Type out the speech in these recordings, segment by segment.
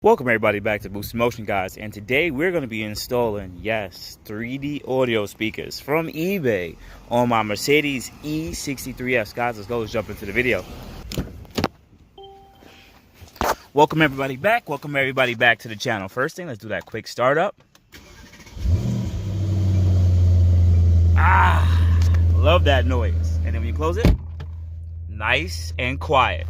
Welcome everybody back to Boost Motion, guys, and today we're going to be installing, yes, 3D audio speakers from eBay on my Mercedes E63S. Guys, let's jump into the video. Welcome everybody back to the channel. First thing, let's do that quick startup. Love that noise. And then when you close it, nice and quiet.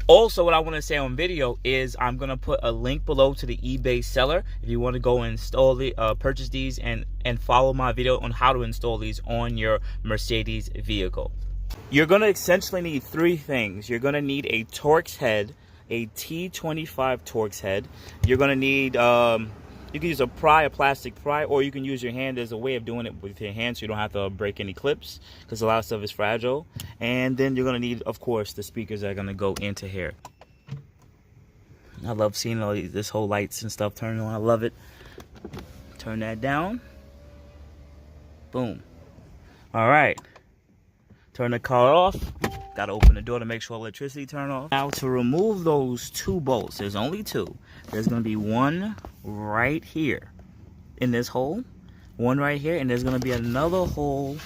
Also, what I want to say on video is I'm going to put a link below to the eBay seller if you want to go and install the purchase these and follow my video on how to install these on your Mercedes vehicle. You're going to essentially need three things. You're going to need a Torx head, a T25 Torx head. You're going to need you can use a plastic pry, or you can use your hand as a way of doing it with your hand so you don't have to break any clips because a lot of stuff is fragile. And then you're going to need, of course, the speakers that are going to go into here. I love seeing all this whole lights and stuff turn on. I love it. Turn that down. Boom. All right. Turn the car off. Got to open the door to make sure electricity turn off. Now to remove those two bolts, there's only two. There's going to be one right here in this hole, one right here, and there's going to be another hole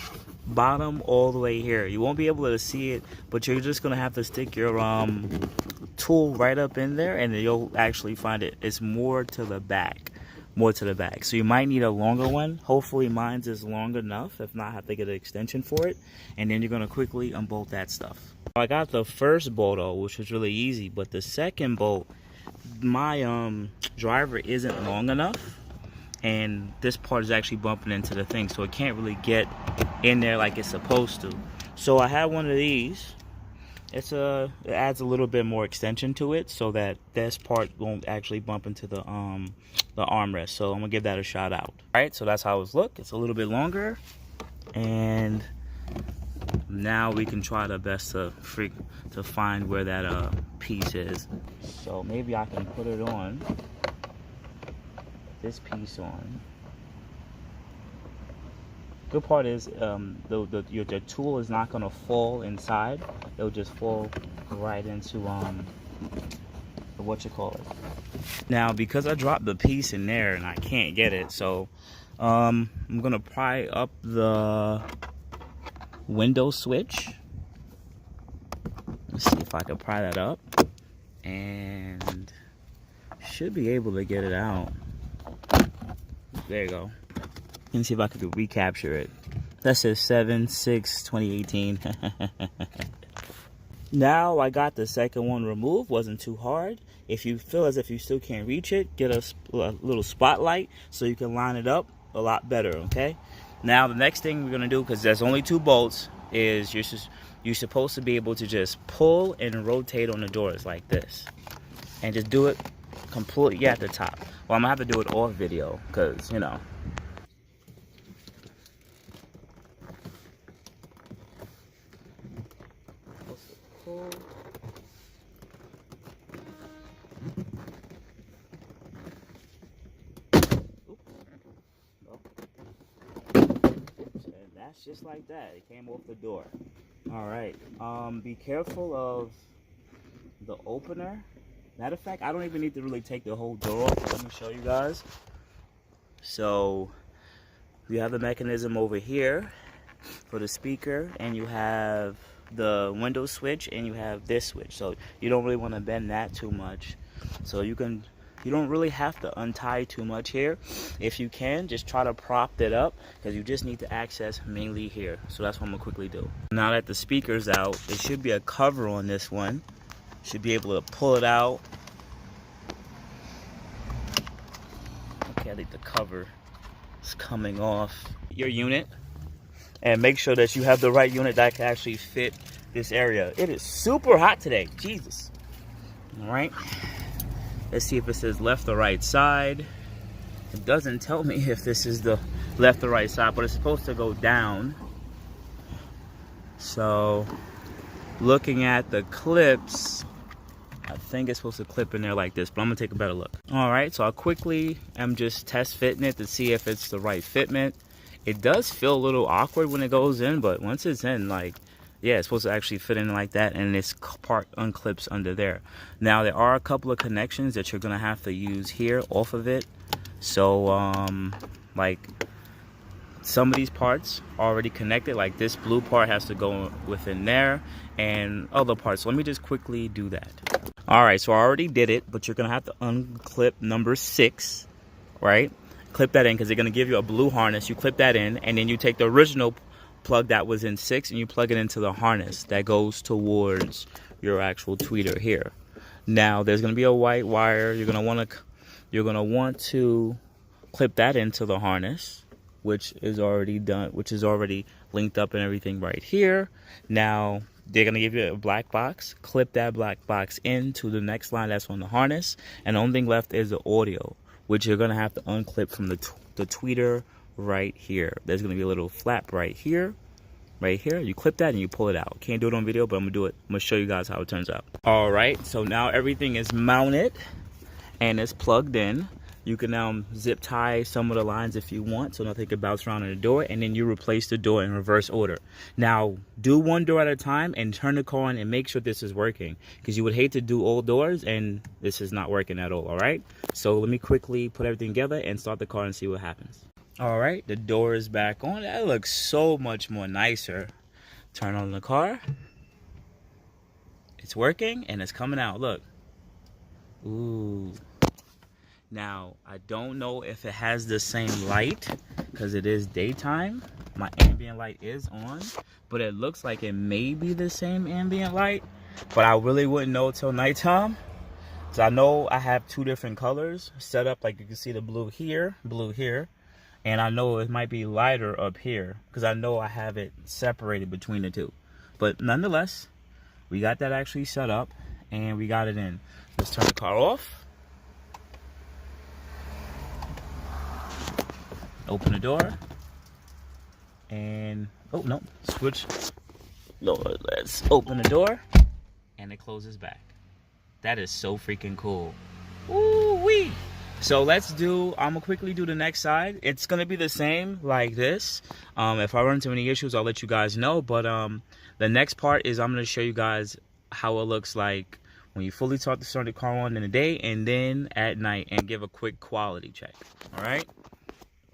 bottom all the way here. You won't be able to see it, but you're just going to have to stick your tool right up in there, and then you'll actually find it. It's more to the back. So you might need a longer one. Hopefully mine's is long enough. If not, I have to get an extension for it. And then you're going to quickly unbolt that stuff. I got the first bolt though, which was really easy, but the second bolt, my driver isn't long enough, and this part is actually bumping into the thing, so it can't really get in there like it's supposed to. So I have one of these. It adds a little bit more extension to it so that this part won't actually bump into the armrest. So I'm gonna give that a shot out. All right, so that's how it's look. It's a little bit longer, and now we can try the best to find where that piece is. So maybe I can put it on this piece on. Good part is your tool is not going to fall inside. It'll just fall right into what you call it. Now because I dropped the piece in there and I can't get it, so I'm going to pry up the window switch. Let's see if I can pry that up, and should be able to get it out. There you go. Let me see if I can recapture it. That says 7/6/2018. Now I got the second one removed. Wasn't too hard. If you feel as if you still can't reach it, get a little spotlight so you can line it up a lot better, okay? Now the next thing we're gonna do, because there's only two bolts, is you're supposed to be able to just pull and rotate on the doors like this, and just do it completely at the top. Well, I'm gonna have to do it off video because, you know. That's just like that. It came off the door. All right. Be careful of the opener. Matter of fact, I don't even need to really take the whole door off. Let me show you guys. So you have the mechanism over here for the speaker, and you have the window switch, and you have this switch. So you don't really want to bend that too much. So you don't really have to untie too much here. If you can, just try to prop it up, because you just need to access mainly here. So that's what I'm gonna quickly do. Now that the speaker's out, there should be a cover on this one. Should be able to pull it out. Okay, I think the cover is coming off your unit. And make sure that you have the right unit that can actually fit this area. It is super hot today, Jesus. All right. Let's see if it says left or right side. It doesn't tell me if this is the left or right side, but it's supposed to go down. So, looking at the clips, I think it's supposed to clip in there like this, but I'm gonna take a better look. All right, so I quickly am just test fitting it to see if it's the right fitment. It does feel a little awkward when it goes in, but once it's in, like, Yeah, it's supposed to actually fit in like that, and this part unclips under there. Now there are a couple of connections that you're gonna have to use here off of it. So like some of these parts are already connected, like this blue part has to go within there, and other parts. So let me just quickly do that. All right, so I already did it, but you're gonna have to unclip number 6, right? Clip that in because they're gonna give you a blue harness. You clip that in, and then you take the original plug that was in 6 and you plug it into the harness that goes towards your actual tweeter here. Now there's gonna be a white wire. You're gonna want to clip that into the harness, which is already done, which is already linked up and everything right here. Now they're gonna give you a black box. Clip that black box into the next line that's on the harness, and the only thing left is the audio, which you're gonna have to unclip from the tweeter right here. There's gonna be a little flap right here. You clip that and you pull it out. Can't do it on video, but I'm gonna do it. I'm gonna show you guys how it turns out. All right, so now everything is mounted and it's plugged in. You can now zip tie some of the lines if you want, so nothing can bounce around in the door, and then you replace the door in reverse order. Now, do one door at a time and turn the car on and make sure this is working, because you would hate to do all doors and this is not working at all right? So let me quickly put everything together and start the car and see what happens. All right, the door is back on. That looks so much more nicer. Turn on the car. It's working and it's coming out, look. Ooh. Now, I don't know if it has the same light because it is daytime. My ambient light is on, but it looks like it may be the same ambient light, but I really wouldn't know till nighttime. So I know I have 2 different colors set up, like you can see the blue here, and I know it might be lighter up here because I know I have it separated between the 2. But nonetheless, we got that actually set up and we got it in. Let's turn the car off. Open the door, and oh no, switch. Lord, let's open the door, and it closes back. That is so freaking cool. Ooh wee! So let's do. I'm gonna quickly do the next side. It's gonna be the same like this. If I run into any issues, I'll let you guys know. But the next part is I'm gonna show you guys how it looks like when you fully start the car on in the day, and then at night, and give a quick quality check. All right.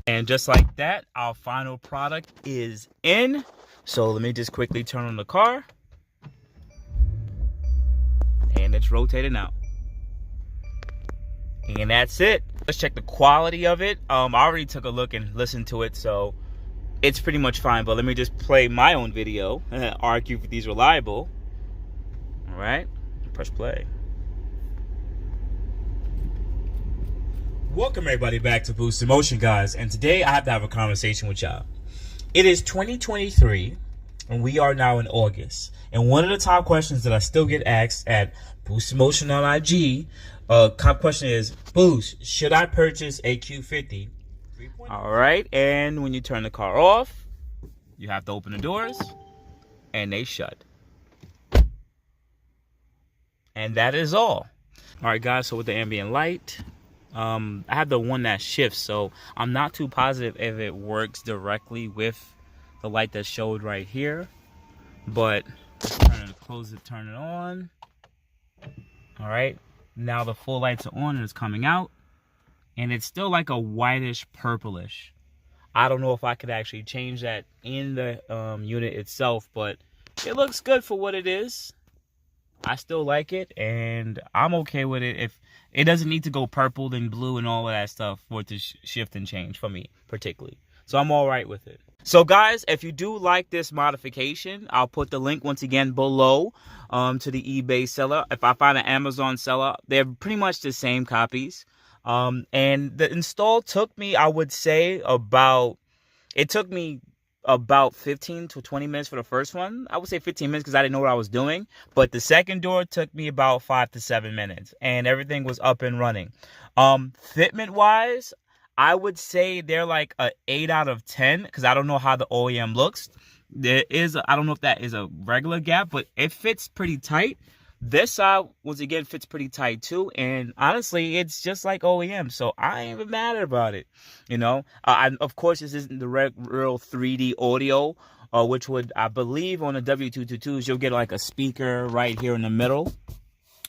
And just like that, our final product is in. So let me just quickly turn on the car. And it's rotating out. And that's it. Let's check the quality of it. I already took a look and listened to it, so it's pretty much fine. But let me just play my own video and argue if these reliable. All right, press play. Welcome everybody back to Boost in Motion, guys, and today I have to have a conversation with y'all. It is 2023 and we are now in August, and one of the top questions that I still get asked at Boost in Motion on IG, top question is, Boost, should I purchase a Q50? All right, and when you turn the car off, you have to open the doors and they shut. And that is all. All right, guys, so with the ambient light, I have the one that shifts, so I'm not too positive if it works directly with the light that showed right here. But close it, turn it on. All right, now the full lights are on and it's coming out, and it's still like a whitish purplish. I don't know if I could actually change that in the unit itself, but it looks good for what it is. I still like it, and I'm okay with it. If it doesn't need to go purple and blue and all of that stuff for it to shift and change for me particularly, so I'm all right with it. So guys, if you do like this modification, I'll put the link once again below to the eBay seller. If I find an Amazon seller, they're pretty much the same copies. And the install took me, I would say, it took me about 15 to 20 minutes for the first one. I would say 15 minutes because I didn't know what I was doing. But the second door took me about 5 to 7 minutes, and everything was up and running. Fitment wise, I would say they're like a 8 out of 10 because I don't know how the OEM looks. I don't know if that is a regular gap, but it fits pretty tight. This side, once again, fits pretty tight too, and honestly, it's just like OEM, so I ain't even mad about it. You know, of course, this isn't the real 3D audio which would, I believe, on the W222s, you'll get like a speaker right here in the middle,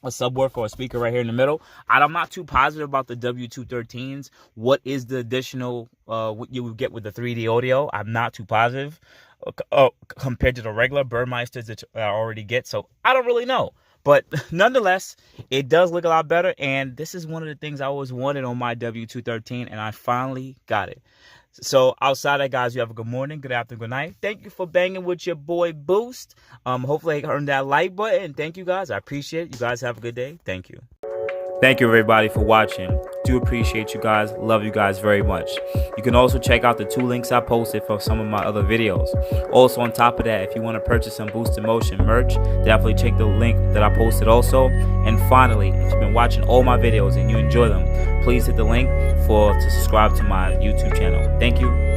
a subwoofer or a speaker right here in the middle. I'm not too positive about the W213s. What is the additional, what you would get with the 3D audio? I'm not too positive compared to the regular Burmeisters that I already get. So I don't really know. But nonetheless, it does look a lot better. And this is one of the things I always wanted on my W213. And I finally got it. So outside that, guys, you have a good morning, good afternoon, good night. Thank you for banging with your boy Boost. Hopefully I earned that like button. Thank you, guys. I appreciate it. You guys have a good day. Thank you. Thank you, everybody, for watching. Do appreciate you guys. Love you guys very much. You can also check out the 2 links I posted for some of my other videos. Also, on top of that, if you want to purchase some Boost in Motion merch, definitely check the link that I posted also. And finally, if you've been watching all my videos and you enjoy them, please hit the link to subscribe to my YouTube channel. Thank you.